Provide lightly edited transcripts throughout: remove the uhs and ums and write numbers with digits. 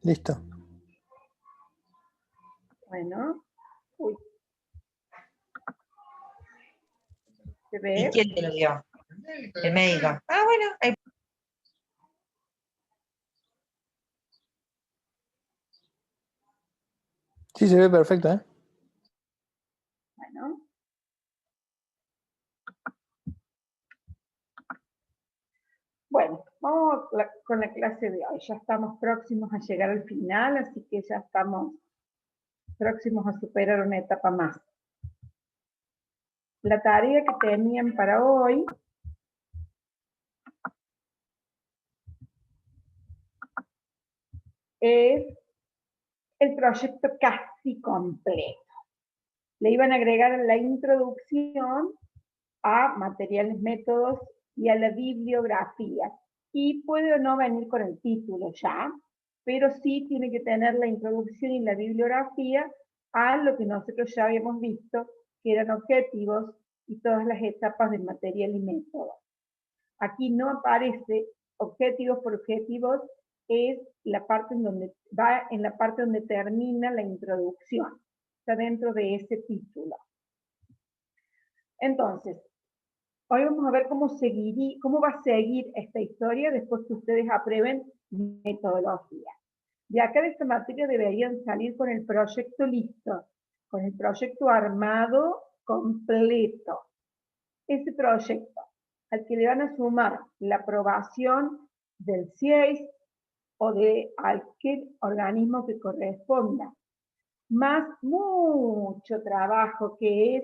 Listo. Bueno. Uy. ¿Se ¿Y ve? quién te lo dio? El médico. Ah, bueno. Ahí. Sí, se ve perfecto, ¿eh? Bueno. Bueno, vamos con la clase de hoy. Ya estamos próximos a llegar al final, así que ya estamos próximos a superar una etapa más. La tarea que tenían para hoy es el proyecto casi completo. Le iban a agregar la introducción a materiales, métodos y a la bibliografía. Y puede o no venir con el título ya, pero sí tiene que tener la introducción y la bibliografía a lo que nosotros ya habíamos visto, que eran objetivos y todas las etapas del material y método. Aquí no aparece objetivos por objetivos, es la parte en donde va en la parte donde termina la introducción. Está dentro de ese título. Entonces, hoy vamos a ver cómo va a seguir esta historia después que ustedes aprueben metodología. De acá de esta materia deberían salir con el proyecto listo, con el proyecto armado completo. Ese proyecto, al que le van a sumar la aprobación del CIEIS o de cualquier organismo que corresponda, más mucho trabajo que es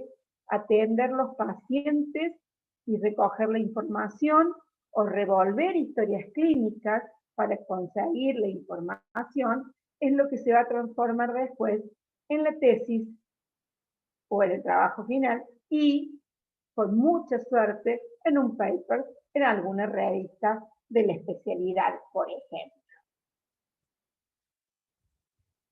atender los pacientes y recoger la información o revolver historias clínicas para conseguir la información, es lo que se va a transformar después en la tesis o en el trabajo final y, con mucha suerte, en un paper en alguna revista de la especialidad, por ejemplo.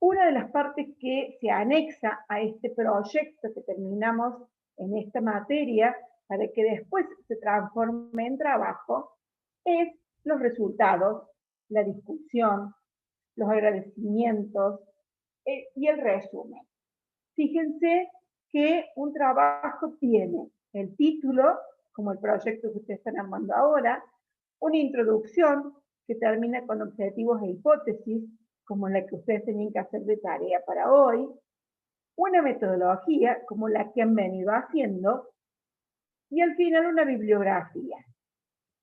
Una de las partes que se anexa a este proyecto que terminamos en esta materia para que después se transforme en trabajo es los resultados, la discusión, los agradecimientos y el resumen. Fíjense que un trabajo tiene el título, como el proyecto que ustedes están armando ahora, una introducción que termina con objetivos e hipótesis, como la que ustedes tenían que hacer de tarea para hoy, una metodología, como la que han venido haciendo, y al final una bibliografía.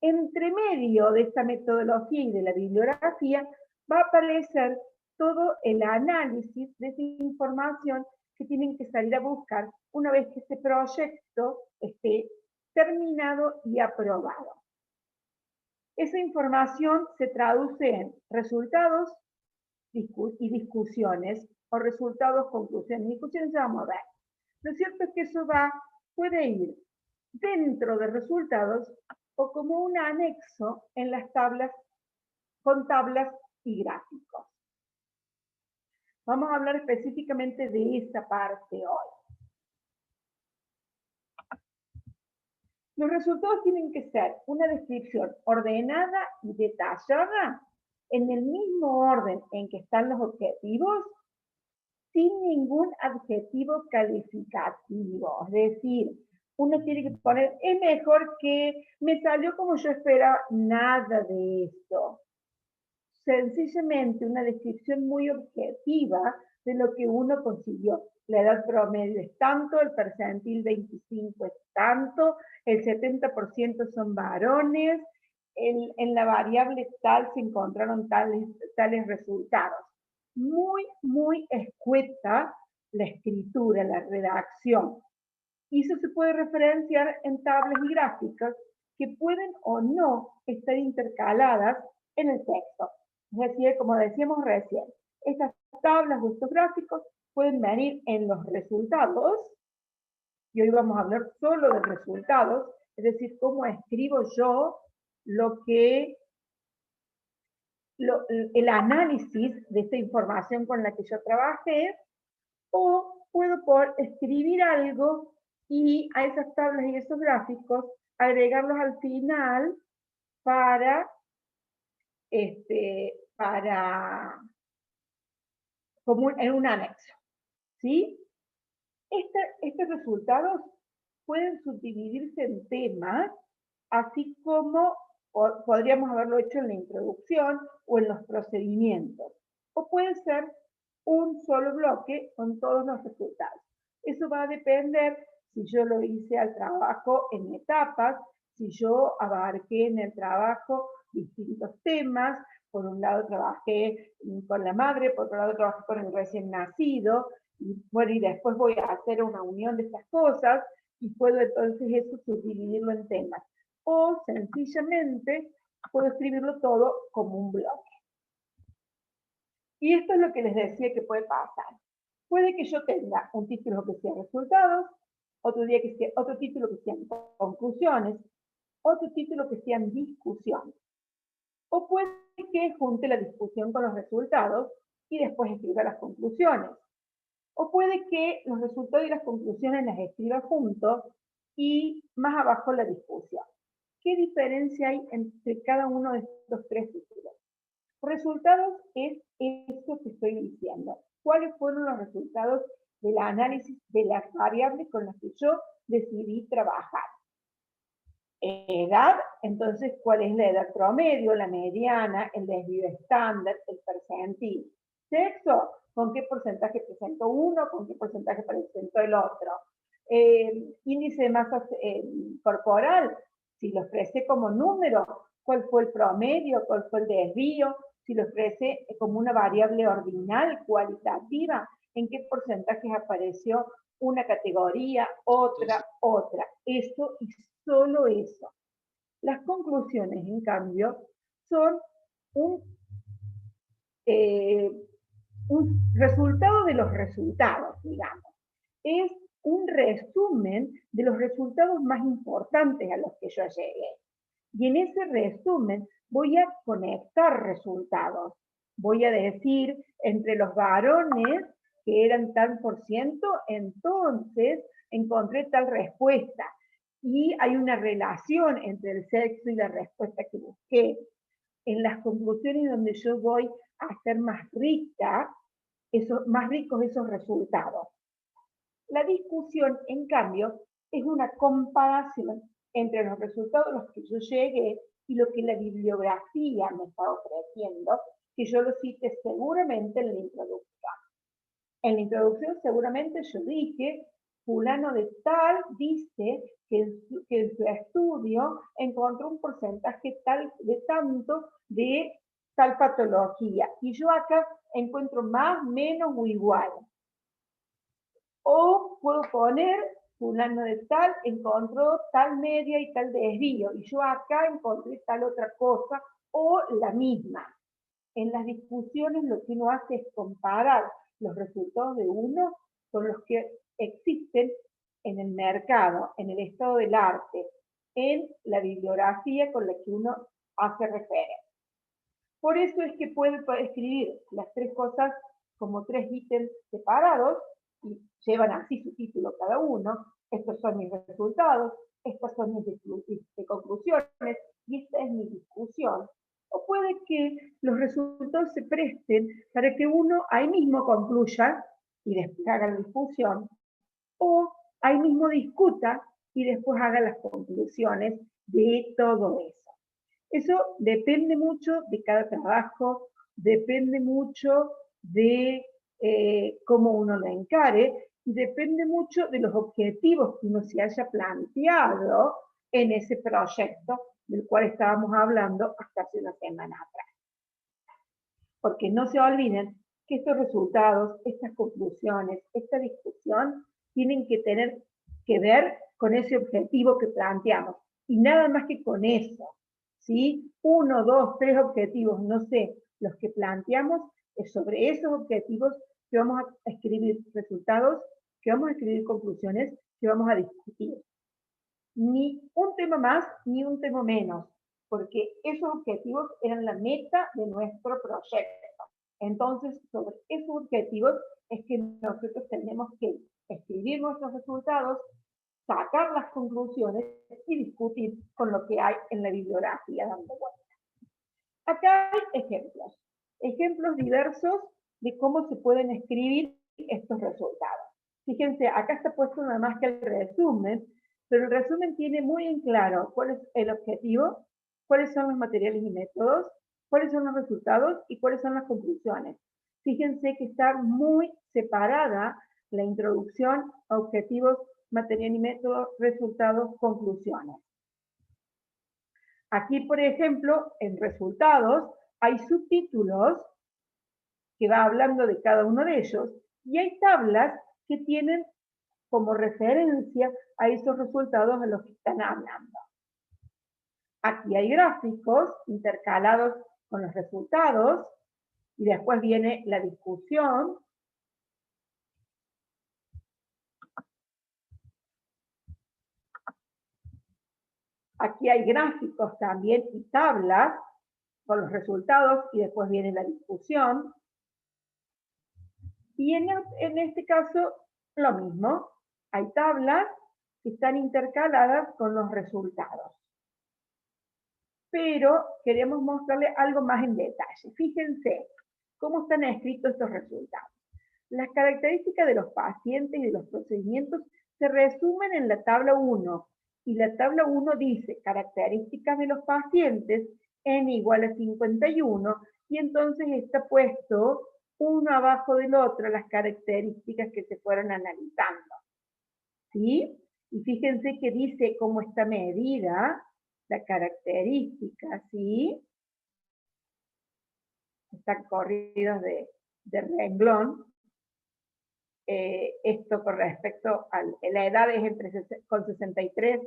Entre medio de esta metodología y de la bibliografía va a aparecer todo el análisis de esa información que tienen que salir a buscar una vez que este proyecto esté terminado y aprobado. Esa información se traduce en resultados y discusiones, o resultados, conclusiones y discusiones, ya vamos a ver. Lo cierto es que eso puede ir dentro de resultados o como un anexo en las tablas, con tablas y gráficos. Vamos a hablar específicamente de esta parte hoy. Los resultados tienen que ser una descripción ordenada y detallada en el mismo orden en que están los objetivos, sin ningún adjetivo calificativo. Es decir, uno tiene que poner, es mejor que, me salió como yo esperaba, nada de esto. Sencillamente una descripción muy objetiva de lo que uno consiguió. La edad promedio es tanto, el percentil 25 es tanto, el 70% son varones, en la variable tal se encontraron tales resultados. Muy, muy escueta la escritura, la redacción. Y eso se puede referenciar en tablas y gráficas que pueden o no estar intercaladas en el texto. Es decir, como decíamos recién, estas tablas o estos gráficos pueden venir en los resultados, y hoy vamos a hablar solo de resultados, es decir, cómo escribo yo el análisis de esta información con la que yo trabajé, o puedo por escribir algo y a esas tablas y esos gráficos agregarlos al final para como en un anexo, ¿sí? Estos resultados pueden subdividirse en temas, así como podríamos haberlo hecho en la introducción o en los procedimientos. O puede ser un solo bloque con todos los resultados. Eso va a depender si yo lo hice al trabajo en etapas, si yo abarqué en el trabajo distintos temas. Por un lado trabajé con la madre, por otro lado trabajé con el recién nacido, y bueno, y después voy a hacer una unión de estas cosas, y puedo entonces eso subdividirlo en temas. O sencillamente puedo escribirlo todo como un bloque. Y esto es lo que les decía que puede pasar. Puede que yo tenga un título que sea resultados, otro título que sean conclusiones, otro título que sean discusiones. O puede que junte la discusión con los resultados y después escriba las conclusiones. O puede que los resultados y las conclusiones las escriba juntos y más abajo la discusión. ¿Qué diferencia hay entre cada uno de estos tres títulos? Resultados es eso que estoy diciendo. ¿Cuáles fueron los resultados del análisis de las variables con las que yo decidí trabajar? Edad, entonces, ¿cuál es la edad promedio, la mediana, el desvío estándar, el percentil? Sexo, ¿con qué porcentaje presentó uno, con qué porcentaje presentó el otro? Índice de masa corporal, si lo expresé como número, ¿cuál fue el promedio, cuál fue el desvío? Si lo expresé como una variable ordinal, cualitativa, ¿en qué porcentajes apareció una categoría, otra? Eso y solo eso. Las conclusiones, en cambio, son un resultado de los resultados, digamos. Es un resumen de los resultados más importantes a los que yo llegué. Y en ese resumen voy a conectar resultados. Voy a decir, entre los varones, que eran tal por ciento, entonces encontré tal respuesta. Y hay una relación entre el sexo y la respuesta que busqué. En las conclusiones donde yo voy a hacer más ricos esos resultados. La discusión, en cambio, es una comparación entre los resultados a los que yo llegué y lo que la bibliografía me está ofreciendo, que yo lo cite seguramente en la introducción. En la introducción seguramente yo dije, fulano de tal dice que en su estudio encontró un porcentaje de tanto de tal patología. Y yo acá encuentro más, menos o igual. O puedo poner, fulano de tal encontró tal media y tal desvío, y yo acá encontré tal otra cosa, o la misma. En las discusiones lo que uno hace es comparar los resultados de uno con los que existen en el mercado, en el estado del arte, en la bibliografía con la que uno hace referencia. Por eso es que puede escribir las tres cosas como tres ítems separados, y llevan así su título cada uno. Estos son mis resultados, estas son mis conclusiones, y esta es mi discusión. O puede que los resultados se presten para que uno ahí mismo concluya y después haga la discusión, o ahí mismo discuta y después haga las conclusiones de todo eso. Eso depende mucho de cada trabajo, depende mucho de cómo uno lo encare, y depende mucho de los objetivos que uno se haya planteado en ese proyecto del cual estábamos hablando hasta hace una semana atrás. Porque no se olviden que estos resultados, estas conclusiones, esta discusión, tienen que tener que ver con ese objetivo que planteamos, y nada más que con eso. ¿Sí? 1, 2, 3 objetivos, no sé, los que planteamos, es sobre esos objetivos que vamos a escribir resultados, que vamos a escribir conclusiones, que vamos a discutir. Ni un tema más, ni un tema menos, porque esos objetivos eran la meta de nuestro proyecto. Entonces, sobre esos objetivos es que nosotros tenemos que escribir nuestros resultados, sacar las conclusiones y discutir con lo que hay en la bibliografía dando vueltas. Acá hay ejemplos diversos de cómo se pueden escribir estos resultados. Fíjense, acá está puesto nada más que el resumen, pero el resumen tiene muy en claro cuál es el objetivo, cuáles son los materiales y métodos, cuáles son los resultados y cuáles son las conclusiones. Fíjense que está muy separada la introducción, objetivos, material y métodos, resultados, conclusiones. Aquí, por ejemplo, en resultados hay subtítulos que va hablando de cada uno de ellos y hay tablas que tienen como referencia a esos resultados a los que están hablando. Aquí hay gráficos intercalados con los resultados y después viene la discusión. Aquí hay gráficos también y tablas con los resultados y después viene la discusión. Y en este caso, lo mismo. Hay tablas que están intercaladas con los resultados. Pero queremos mostrarles algo más en detalle. Fíjense cómo están escritos estos resultados. Las características de los pacientes y de los procedimientos se resumen en la tabla 1. Y la tabla 1 dice características de los pacientes n igual a 51. Y entonces está puesto uno abajo del otro las características que se fueron analizando. ¿Sí? Y fíjense que dice cómo está medida la característica, ¿sí? Están corridos de renglón. Esto con respecto a la edad es con 63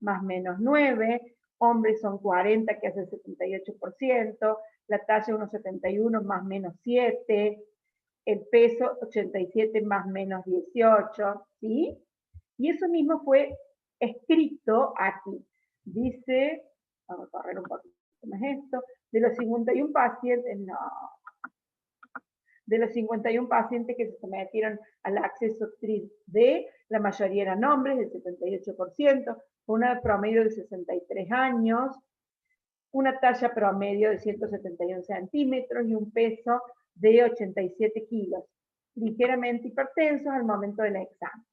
más menos 9, hombres son 40 que hace el 78%, la talla 1,71 más menos 7, el peso 87 más menos 18, ¿sí? Y eso mismo fue escrito aquí. Dice, vamos a correr un poquito más esto, de los 51 pacientes, de los 51 pacientes que se sometieron al acceso TRID-D, la mayoría eran hombres, del 78%, una promedio de 63 años, una talla promedio de 171 centímetros y un peso de 87 kilos, ligeramente hipertensos al momento del examen.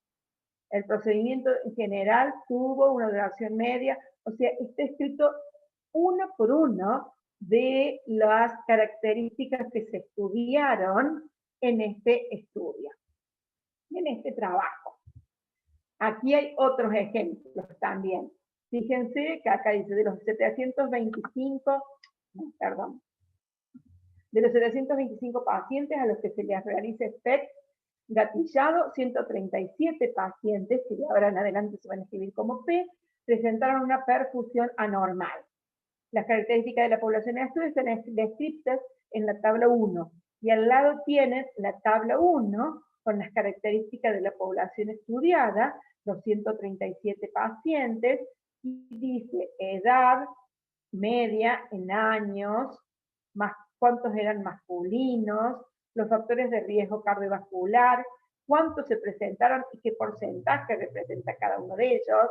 El procedimiento en general tuvo una duración media, o sea, está escrito uno por uno de las características que se estudiaron en este estudio, en este trabajo. Aquí hay otros ejemplos también. Fíjense que acá dice de los 725 pacientes a los que se les realiza SPECT gatillado, 137 pacientes, que de ahora en adelante se van a escribir como P, presentaron una perfusión anormal. Las características de la población en estudio están descritas en la tabla 1. Y al lado tienen la tabla 1 con las características de la población estudiada, los 137 pacientes, y dice edad media en años, más cuántos eran masculinos, los factores de riesgo cardiovascular, cuántos se presentaron y qué porcentaje representa cada uno de ellos,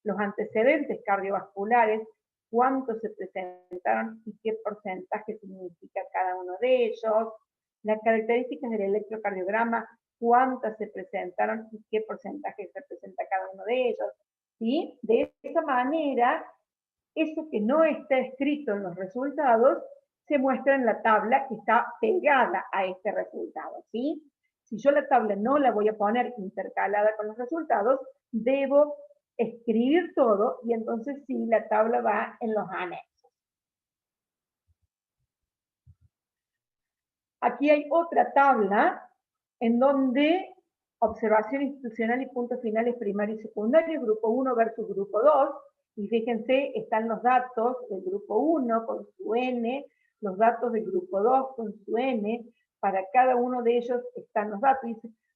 los antecedentes cardiovasculares, cuántos se presentaron y qué porcentaje significa cada uno de ellos, las características del electrocardiograma, cuántas se presentaron y qué porcentaje representa cada uno de ellos, ¿sí? De esa manera, eso que no está escrito en los resultados se muestra en la tabla que está pegada a este resultado, ¿sí? Si yo la tabla no la voy a poner intercalada con los resultados, debo escribir todo y entonces sí, la tabla va en los anexos. Aquí hay otra tabla en donde observación institucional y puntos finales primarios y secundarios, grupo 1 versus grupo 2, y fíjense, están los datos del grupo 1 con su N, los datos del grupo 2 con su N, para cada uno de ellos están los datos.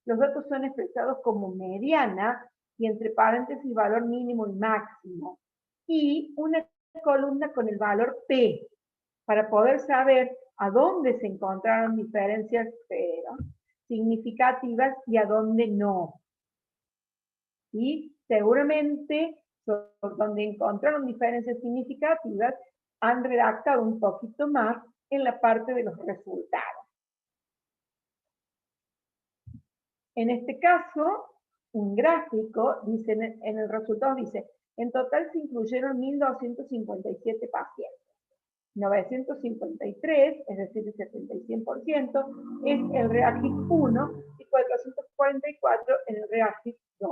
Los datos son expresados como mediana y entre paréntesis valor mínimo y máximo. Y una columna con el valor P, para poder saber a dónde se encontraron diferencias significativas y a dónde no. Y seguramente donde encontraron diferencias significativas han redactado un poquito más en la parte de los resultados. En este caso, un gráfico, dice, en el resultado dice, en total se incluyeron 1.257 pacientes. 953, es decir, el 75%, es el REAGIS 1 y 444 en el REAGIS 2.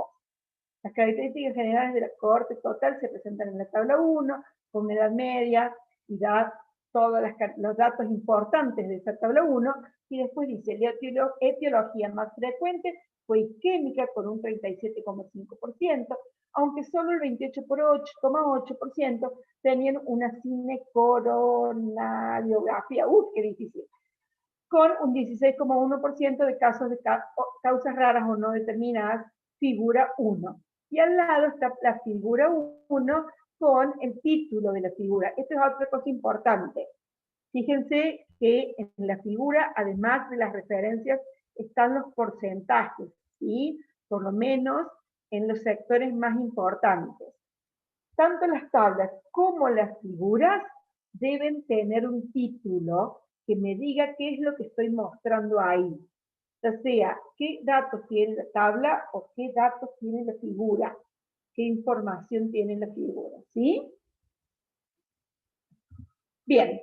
Las características generales de la cohorte total se presentan en la tabla 1, con edad media, y da todos los datos importantes de esa tabla 1, y después dice, la etiología más frecuente fue isquémica con un 37,5%, aunque solo el 28,8% tenían una cinecoronariografía, qué difícil, con un 16,1% de casos de causas raras o no determinadas, figura 1. Y al lado está la figura 1 con el título de la figura. Esto es otra cosa importante. Fíjense que en la figura, además de las referencias, están los porcentajes, ¿sí? Por lo menos en los sectores más importantes. Tanto las tablas como las figuras deben tener un título que me diga qué es lo que estoy mostrando ahí. O sea, qué datos tiene la tabla o qué datos tiene la figura, qué información tiene la figura, ¿sí? Bien,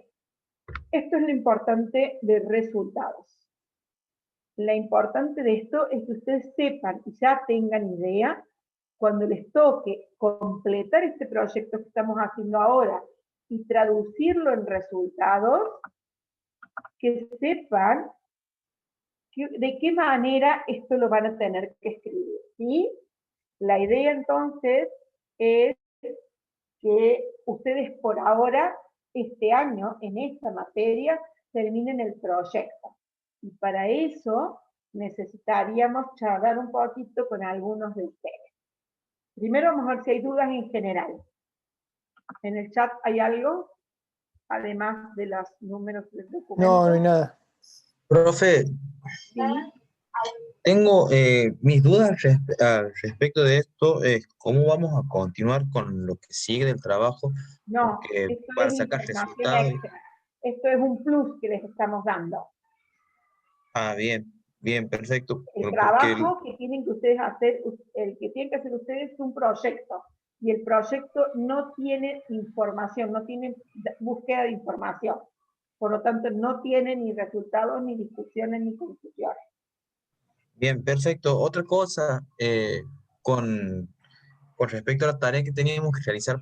esto es lo importante de resultados. Lo importante de esto es que ustedes sepan y ya tengan idea, cuando les toque completar este proyecto que estamos haciendo ahora y traducirlo en resultados, que sepan de qué manera esto lo van a tener que escribir, ¿sí? La idea entonces es que ustedes por ahora, este año, en esta materia, terminen el proyecto. Y para eso necesitaríamos charlar un poquito con algunos de ustedes. Primero vamos a ver si hay dudas en general. ¿En el chat hay algo? Además de los números del documento. No, no hay nada. Profe, Sí. tengo mis dudas al respecto de esto, es cómo vamos a continuar con lo que sigue del trabajo, No, porque esto para es sacar información resultados. extra. Esto es un plus que les estamos dando. Bien, bien, perfecto. El Porque trabajo que tienen que ustedes hacer, el que tienen que hacer ustedes es un proyecto. Y el proyecto no tiene información, no tiene búsqueda de información. Por lo tanto, no tiene ni resultados, ni discusiones, ni conclusiones. bien, perfecto. Otra cosa, con respecto a la tarea que teníamos que realizar o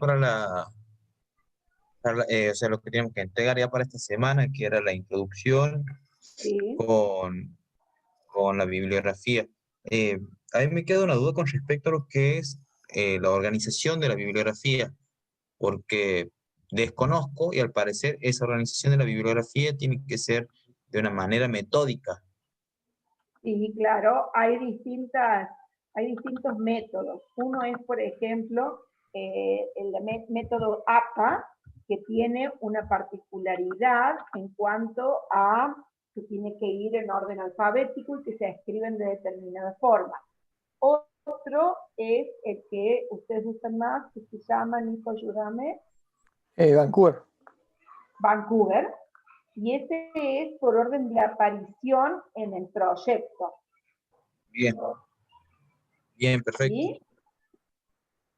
sea, lo que teníamos que entregar ya para esta semana, que era la introducción ¿Sí? con la bibliografía. Eh, a mí me queda una duda con respecto a lo que es la organización de la bibliografía, porque desconozco y al parecer esa organización de la bibliografía tiene que ser de una manera metódica. Sí, claro, hay distintos métodos. Uno es, por ejemplo, el método APA, que tiene una particularidad en cuanto a que tiene que ir en orden alfabético y que se escriben de determinada forma. Otro es el que ustedes usan más, que se llama, Nico, ayúdame. Vancouver. Vancouver. Y ese es por orden de aparición en el proyecto. Bien, bien, perfecto. ¿Sí?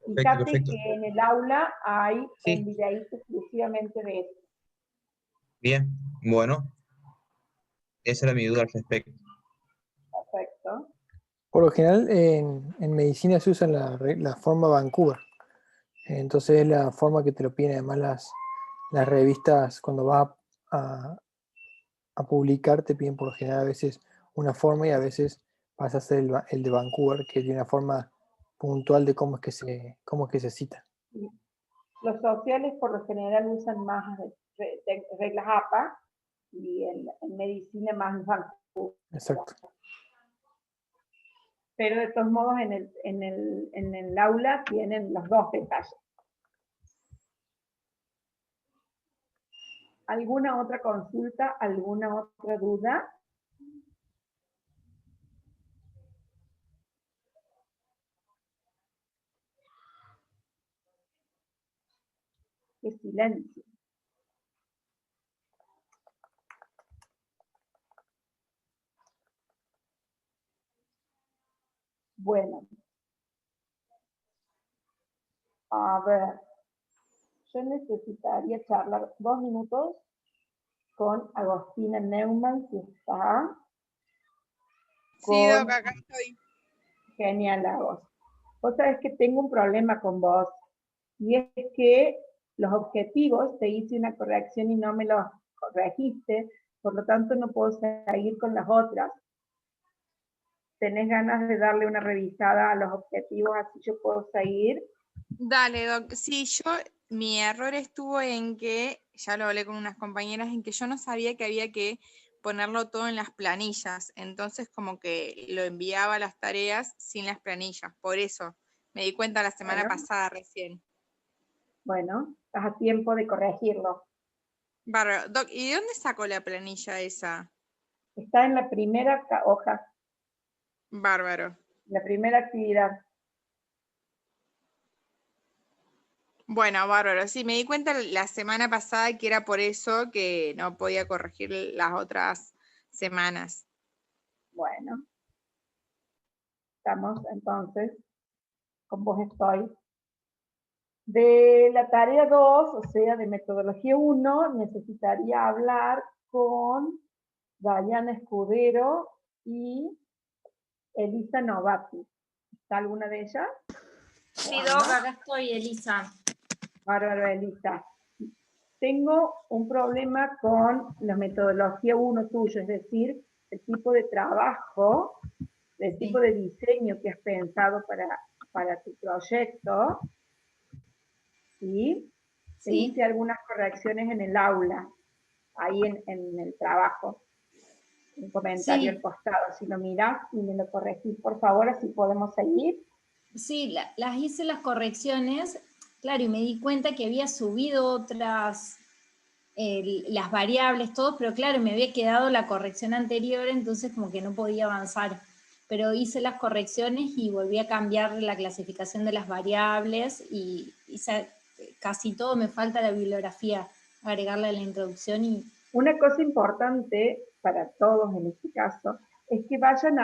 Perfecto, Fíjate perfecto. que en el aula hay Sí. un videíto exclusivamente de eso. Bien, bueno, esa era mi duda al respecto. Perfecto. Por lo general en medicina se usa la forma Vancouver. Entonces es la forma que te lo piden además las revistas cuando vas a publicar, te piden por lo general a veces una forma y a veces vas a hacer el de Vancouver, que tiene una forma puntual de cómo es que se cita. Sí. Los sociales por lo general usan más reglas APA y en medicina más Vancouver. Exacto. Pero de todos modos en el aula tienen los dos detalles. ¿Alguna otra consulta? ¿Alguna otra duda? ¡Qué silencio! Bueno. A ver. Yo necesitaría charlar 2 minutos con Agostina Neumann, que está. Sí, Doc, acá estoy. Genial, Agos. Vos sabés que tengo un problema con vos, y es que los objetivos, te hice una corrección y no me los corregiste, por lo tanto no puedo seguir con las otras. ¿Tenés ganas de darle una revisada a los objetivos, así yo puedo seguir? Dale, Doc. Sí, mi error estuvo en que, ya lo hablé con unas compañeras, en que yo no sabía que había que ponerlo todo en las planillas. Entonces como que lo enviaba a las tareas sin las planillas. Por eso me di cuenta la semana pasada recién. Bueno, estás a tiempo de corregirlo. Bárbaro. Doc, ¿y de dónde sacó la planilla esa? Está en la primera hoja, Bárbaro. la primera actividad. Bueno, bárbaro. Sí, me di cuenta la semana pasada que era por eso que no podía corregir las otras semanas. Bueno. Estamos entonces, con vos estoy. De la tarea 2, o sea, de metodología 1, necesitaría hablar con Dayana Escudero y Elisa Novati. ¿Está alguna de ellas? Sí, Doc, acá estoy, Elisa. Bárbaro, Elisa. Tengo un problema con la metodología 1 tuyo, es decir, el tipo de trabajo, el tipo de diseño que has pensado para tu proyecto. ¿Sí? Te hice algunas correcciones en el aula, ahí en el trabajo. Un comentario al costado, si lo mirás y me lo corregís, por favor, así podemos seguir. Sí, las hice las correcciones, claro, y me di cuenta que había subido otras, las variables, todo, pero claro, me había quedado la corrección anterior, entonces como que no podía avanzar. Pero hice las correcciones y volví a cambiar la clasificación de las variables y hice casi todo, me falta la bibliografía, agregarla a la introducción y... Una cosa importante para todos en este caso es que vayan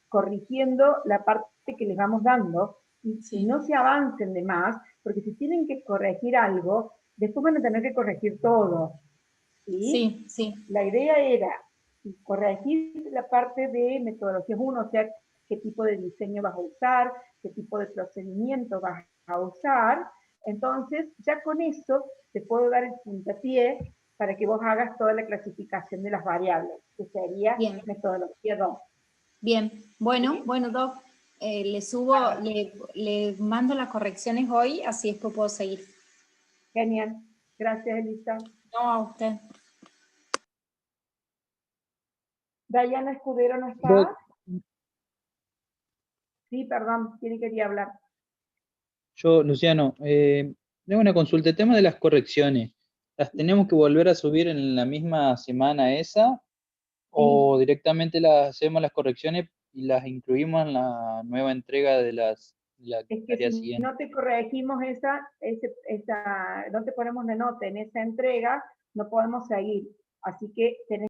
corrigiendo la parte que les vamos dando y no se avancen de más, porque si tienen que corregir algo, después van a tener que corregir todo. ¿Sí? Sí. La idea era corregir la parte de metodologías 1, o sea, qué tipo de diseño vas a usar, qué tipo de procedimiento vas a usar. Entonces, ya con eso te puedo dar el puntapié para que vos hagas toda la clasificación de las variables, que sería metodología 2. Bien, bueno, Doc, le mando las correcciones hoy, así es que puedo seguir. Genial. Gracias, Elisa. No, a usted. Dayana Escudero no está. Doc. Sí, perdón, ¿quién quería hablar? Yo, Luciano, tengo una consulta. El tema de las correcciones, ¿las tenemos que volver a subir en la misma semana esa? ¿O directamente las hacemos las correcciones y las incluimos en la nueva entrega de la Es que tarea si siguiente? no te corregimos no te ponemos la nota en esa entrega, no podemos seguir. Así que tenés